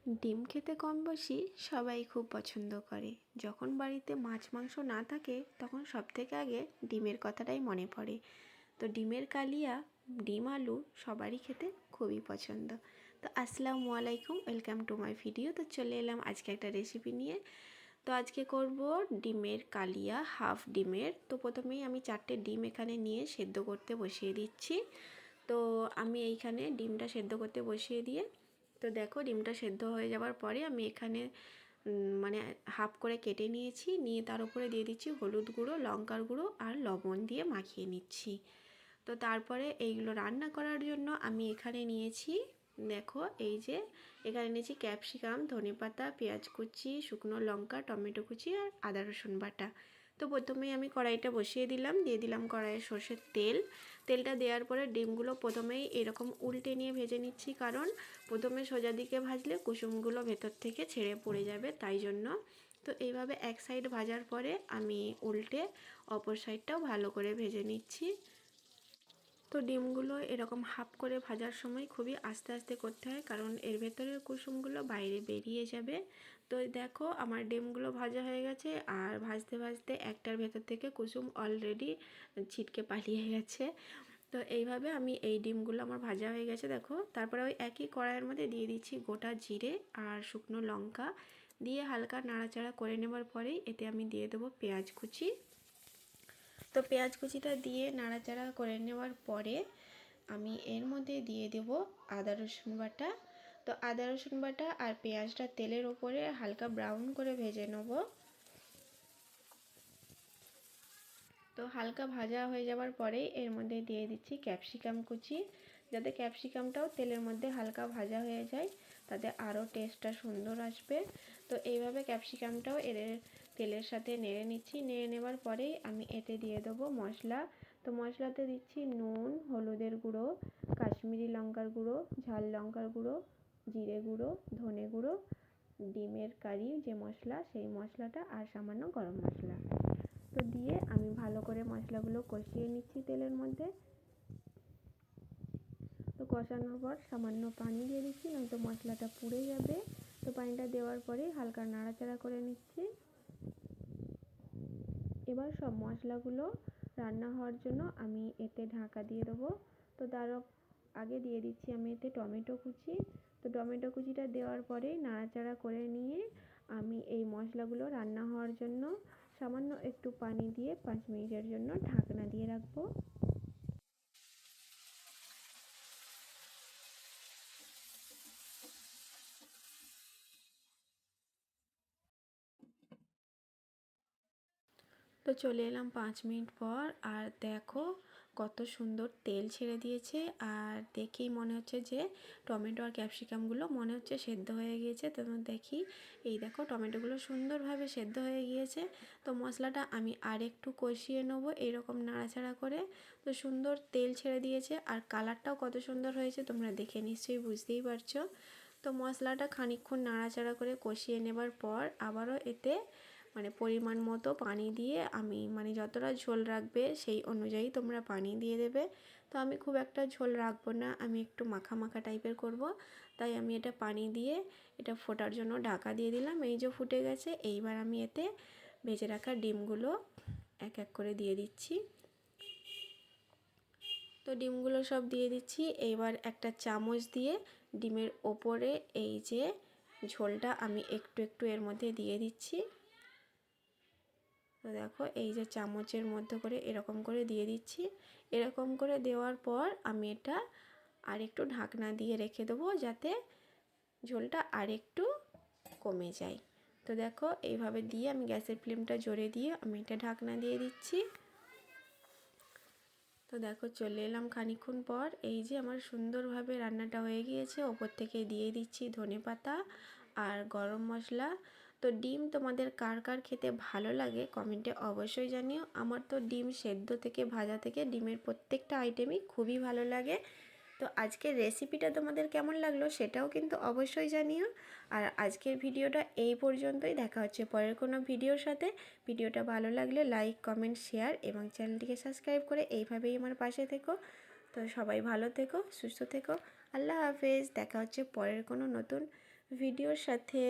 ডিম খেতে কম বেশি সবাই খুব পছন্দ করে। যখন বাড়িতে মাছ মাংস না থাকে তখন সবথেকে আগে ডিমের কথাটাই মনে পড়ে। তো ডিমের কালিয়া, ডিম আলু সবারই খেতে খুবই পছন্দ। তো আসসালামু আলাইকুম, ওয়েলকাম টু মাই ভিডিও। তো চলে এলাম আজকে একটা রেসিপি নিয়ে। তো আজকে করব ডিমের কালিয়া, হাফ ডিমের। তো প্রথমেই আমি 4টে ডিম এখানে নিয়ে সেদ্ধ করতে বসিয়ে দিচ্ছি। তো আমি এইখানে ডিমটা সেদ্ধ করতে বসিয়ে দিয়ে, তো দেখো ডিমটা সেদ্ধ হয়ে যাওয়ার পরে আমি এখানে মানে হাফ করে কেটে নিয়েছি, নিয়ে তার উপরে দিয়ে দিচ্ছি হলুদ গুঁড়ো, লঙ্কার গুঁড়ো আর লবণ দিয়ে মাখিয়ে নিচ্ছি। তো তারপরে এইগুলো রান্না করার জন্য আমি এখানে নিয়েছি, দেখো এই যে এখানে নিয়েছি ক্যাপসিকাম, ধনেপাতা, পেঁয়াজ কুচি, শুকনো লঙ্কা, টমেটো কুচি আর আদা রসুন বাটা। তো প্রথমেই আমি কড়াইটা বসিয়ে দিলাম, দিয়ে দিলাম কড়াইয়ে সর্ষের তেল। তেলটা দেওয়ার পরে ডিমগুলো প্রথমেই এরকম উল্টে নিয়ে ভেজে নিচ্ছি, কারণ প্রথমে সোজা দিকে ভাজলে কুসুমগুলো ভেতর থেকে ছেড়ে পড়ে যাবে, তাই জন্য। তো এইভাবে এক সাইড ভাজার পরে আমি উল্টে অপর সাইডটাও ভালো করে ভেজে নিচ্ছি। তো ডিমগুলো এরকম হাফ করে ভাজার সময় খুবই আস্তে আস্তে করতে হয়, কারণ এর ভেতরের কুসুমগুলো বাইরে বেরিয়ে যাবে। তো দেখো আমার ডিমগুলো ভাজা হয়ে গেছে, আর ভাজতে ভাজতে একটার ভেতর থেকে কুসুম অলরেডি ছিটকে পালিয়ে গেছে। তো এইভাবে আমি এই ডিমগুলো আমার ভাজা হয়ে গেছে দেখো। তারপরে ওই একই কড়াইয়ের মধ্যে দিয়ে দিচ্ছি গোটা জিরে আর শুকনো লঙ্কা, দিয়ে হালকা নাড়াচাড়া করে নেবার পরেই এতে আমি দিয়ে দেবো পেঁয়াজ কুচি। তো পেঁয়াজ কুচিটা দিয়ে নাড়াচাড়া করে নেওয়ার পরে আমি এর মধ্যে দিয়ে দেব আদা রসুন বাটা। তো আদা রসুন বাটা আর পেঁয়াজটা তেলের ওপরে হালকা ব্রাউন করে ভেজে নেব। তো হালকা ভাজা হয়ে যাওয়ার পরেই এর মধ্যে দিয়ে দিচ্ছি ক্যাপসিকাম কুচি, যাতে ক্যাপসিকামটাও তেলের মধ্যে হালকা ভাজা হয়ে যায়, তাতে আরও টেস্টটা সুন্দর আসবে। তো এইভাবে ক্যাপসিকামটাও এর তেলের সাথে নেড়ে নিচ্ছি। নেড়ে নেওয়ার পরেই আমি এতে দিয়ে দেবো মশলা। তো মশলাতে দিচ্ছি নুন, হলুদের গুঁড়ো, কাশ্মীরি লঙ্কার গুঁড়ো, ঝাল লঙ্কার গুঁড়ো, জিরে গুঁড়ো, ধনে গুঁড়ো, ডিমের কারি যে মশলা সেই মশলাটা, আর সামান্য গরম মশলা। তো দিয়ে আমি ভালো করে মশলাগুলো কষিয়ে নিচ্ছি তেলের মধ্যে। তো কষানোর পর সামান্য পানি দিয়ে দিচ্ছি, নয়তো মশলাটা পুড়ে যাবে। তো পানিটা দেওয়ার পরেই হালকা নাড়াচাড়া করে নিচ্ছি। এবার সব মশলাগুলো রান্না হওয়ার জন্য আমি এতে ঢাকা দিয়ে দেবো। তো তার আগে দিয়ে দিচ্ছি আমি এতে টমেটো কুচি। তো টমেটো কুচিটা দেওয়ার পরেই নাড়াচাড়া করে নিয়ে আমি এই মশলাগুলো রান্না হওয়ার জন্য সামান্য একটু পানি দিয়ে 5 মিনিটের জন্য ঢাকনা দিয়ে রাখবো। তো চলে এলাম 5 মিনিট পর, আর দেখো কত সুন্দর তেল ছেড়ে দিয়েছে, আর দেখেই মনে হচ্ছে যে টমেটো আর ক্যাপসিকামগুলো মনে হচ্ছে সেদ্ধ হয়ে গিয়েছে। তো দেখি, এই দেখো টমেটোগুলো সুন্দরভাবে সেদ্ধ হয়ে গিয়েছে। তো মশলাটা আমি আর একটু কষিয়ে নেবো এরকম নাড়াচাড়া করে। তো সুন্দর তেল ছেড়ে দিয়েছে, আর কালারটাও কত সুন্দর হয়েছে তোমরা দেখে নিশ্চয়ই বুঝতেই পারছো। তো মশলাটা খানিকক্ষণ নাড়াচাড়া করে কষিয়ে নেবার পর আবারও এতে পরিমাণ মতো পানি দিয়ে আমি যতটা ঝোল রাখবে সেই অনুযায়ী তোমরা পানি দিয়ে দেবে। তো আমি খুব একটা ঝোল রাখবো না, আমি একটু মাখা মাখা টাইপের করব, তাই আমি এটা পানি দিয়ে এটা ফোটার জন্য ঢাকা দিয়ে দিলাম। এই যে ফুটে গেছে, এইবার আমি এতে ভেজে রাখা ডিমগুলো এক এক করে দিয়ে দিচ্ছি। তো ডিমগুলো সব দিয়ে দিচ্ছি। এইবার একটা চামচ দিয়ে ডিমের ওপরে এই যে ঝোলটা আমি একটু একটু এর মধ্যে দিয়ে দিচ্ছি। তো দেখো এই যে চামচের মধ্যে করে এরকম করে দিয়ে দিচ্ছি। এরকম করে দেওয়ার পর আমি এটা আরেকটু ঢাকনা দিয়ে রেখে দেবো, যাতে ঝোলটা আরেকটু কমে যায়। তো দেখো এইভাবে দিয়ে আমি গ্যাসের ফ্লেমটা জোরে দিয়ে আমি এটা ঢাকনা দিয়ে দিচ্ছি। তো দেখো চলে এলাম খানিকক্ষণ পর, এই যে আমার সুন্দরভাবে রান্নাটা হয়ে গিয়েছে। ওপর থেকে দিয়ে দিচ্ছি ধনেপাতা আর গরম মশলা। তো ডিম তোমাদের কার কার খেতে ভালো লাগে কমেন্টে অবশ্যই জানিও। আমার তো ডিম সেদ্ধ থেকে ভাজা থেকে ডিমের প্রত্যেকটা আইটেমই খুবই ভালো লাগে। তো আজকের রেসিপিটা তোমাদের কেমন লাগলো সেটাও কিন্তু অবশ্যই জানিও। আর আজকের ভিডিওটা এই পর্যন্তই, দেখা হচ্ছে পরের কোনো ভিডিওর সাথে। ভিডিওটা ভালো লাগলে লাইক, কমেন্ট, শেয়ার এবং চ্যানেলটিকে সাবস্ক্রাইব করে এইভাবেই আমার পাশে থেকো। তো সবাই ভালো থেকো, সুস্থ থেকো। আল্লাহ হাফেজ, দেখা হচ্ছে পরের কোনো নতুন ভিডিওর সাথে।